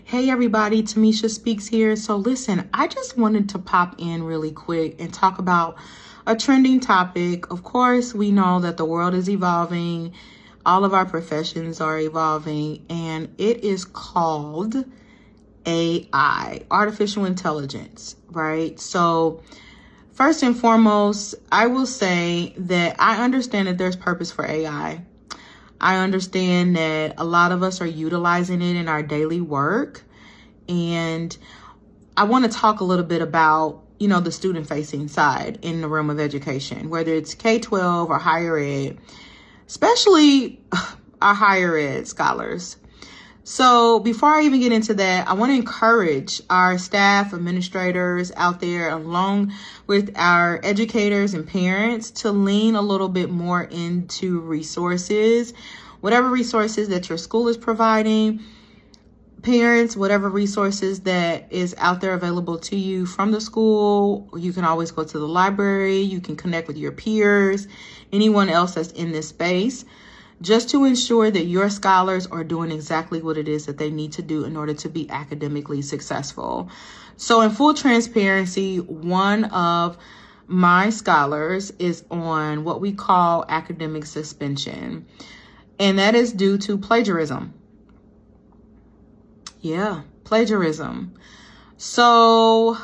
Hey everybody, Tamisha Speaks here. So listen, I just wanted to pop in really quick and talk about a trending topic. Of course, we know that the world is evolving. All of our professions are evolving, and it is called AI, artificial intelligence, right? So first and foremost, I will say that I understand that there's purpose for AI. I understand that a lot of us are utilizing it in our daily work. And I want to talk a little bit about, the student facing side in the realm of education, whether it's K-12 or higher ed, especially our higher ed scholars. So before I even get into that, I want to encourage our staff, administrators out there, along with our educators and parents, to lean a little bit more into resources, whatever resources that your school is providing. Parents, whatever resources that is out there available to you from the school, you can always go to the library. You can connect with your peers, anyone else that's in this space, just to ensure that your scholars are doing exactly what it is that they need to do in order to be academically successful. So in full transparency, one of my scholars is on what we call academic suspension, and that is due to plagiarism. Yeah, plagiarism. So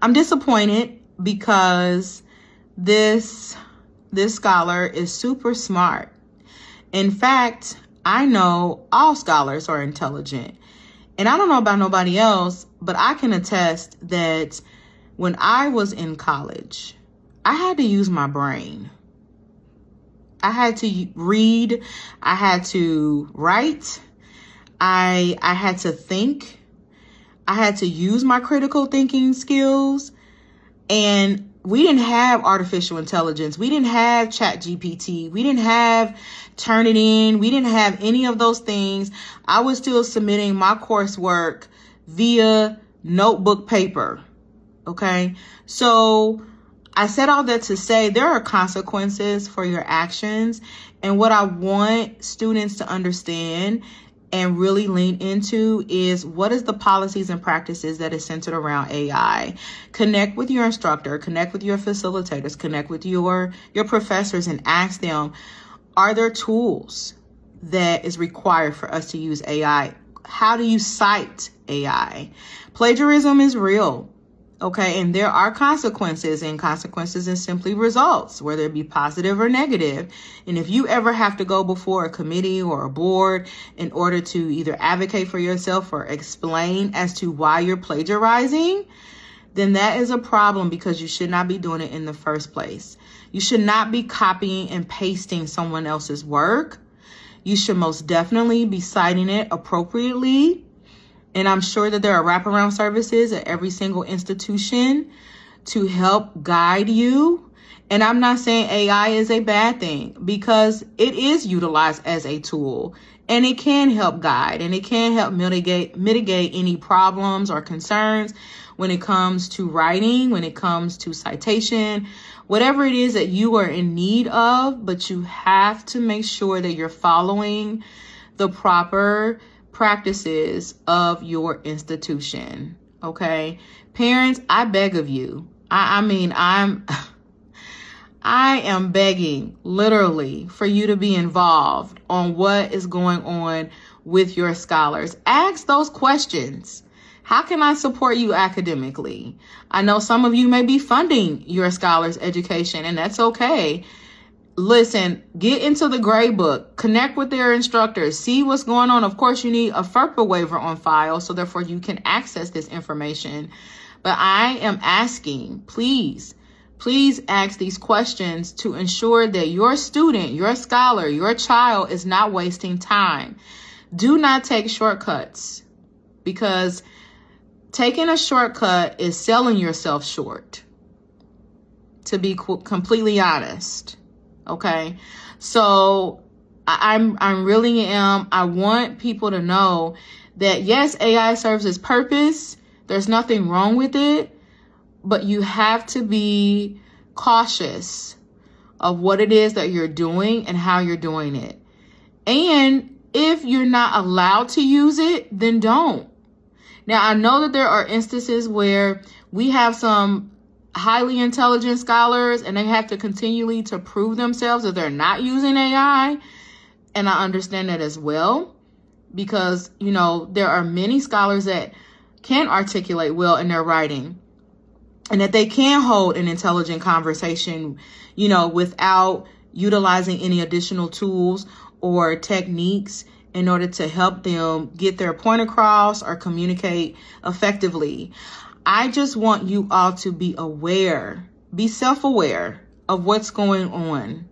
I'm disappointed because this scholar is super smart. In fact, I know all scholars are intelligent. And I don't know about nobody else, but I can attest that when I was in college, I had to use my brain. I had to read, I had to write, I had to think, I had to use my critical thinking skills. And we didn't have artificial intelligence. We didn't have ChatGPT. We didn't have Turnitin. We didn't have any of those things. I was still submitting my coursework via notebook paper. Okay. So I said all that to say there are consequences for your actions. And what I want students to understand and really lean into is what is the policies and practices that is centered around AI. Connect with your instructor, connect with your facilitators, connect with your professors and ask them, are there tools that is required for us to use AI? How do you cite AI? Plagiarism is real. Okay, and there are consequences, and consequences is simply results, whether it be positive or negative. And if you ever have to go before a committee or a board in order to either advocate for yourself or explain as to why you're plagiarizing, then that is a problem, because you should not be doing it in the first place. You should not be copying and pasting someone else's work. You should most definitely be citing it appropriately. And I'm sure that there are wraparound services at every single institution to help guide you. And I'm not saying AI is a bad thing, because it is utilized as a tool, and it can help guide, and it can help mitigate any problems or concerns when it comes to writing, when it comes to citation, whatever it is that you are in need of. But you have to make sure that you're following the proper practices of your institution. Okay, parents, I beg of you. I am begging literally for you to be involved on what is going on with your scholars. Ask those questions. How can I support you academically? I know some of you may be funding your scholars' education, and that's okay. Listen, get into the grade book, connect with their instructors, see what's going on. Of course, you need a FERPA waiver on file, so therefore you can access this information. But I am asking, please ask these questions to ensure that your student, your scholar, your child is not wasting time. Do not take shortcuts, because taking a shortcut is selling yourself short, to be completely honest. Okay, so I really am. I want people to know that yes, AI serves its purpose. There's nothing wrong with it, but you have to be cautious of what it is that you're doing and how you're doing it. And If you're not allowed to use it, then don't. Now, I know that there are instances where we have some highly intelligent scholars and they have to continually to prove themselves that they're not using AI. And I understand that as well, because, you know, there are many scholars that can articulate well in their writing and that they can hold an intelligent conversation, you know, without utilizing any additional tools or techniques in order to help them get their point across or communicate effectively. I just want you all to be aware, be self-aware of what's going on,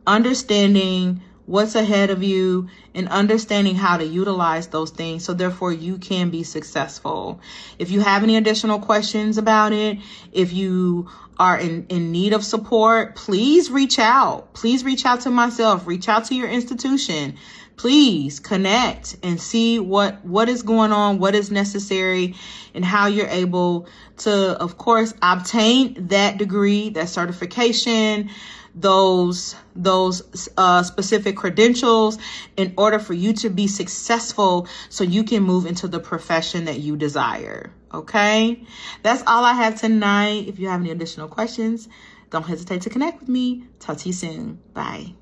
understanding what's ahead of you and understanding how to utilize those things so therefore you can be successful. If you have any additional questions about it, if you are in need of support, please reach out. Please reach out to myself, reach out to your institution. Please connect and see what is going on, what is necessary, and how you're able to, of course, obtain that degree, that certification, those specific credentials in order for you to be successful so you can move into the profession that you desire. Okay? That's all I have tonight. If you have any additional questions, don't hesitate to connect with me. Talk to you soon. Bye.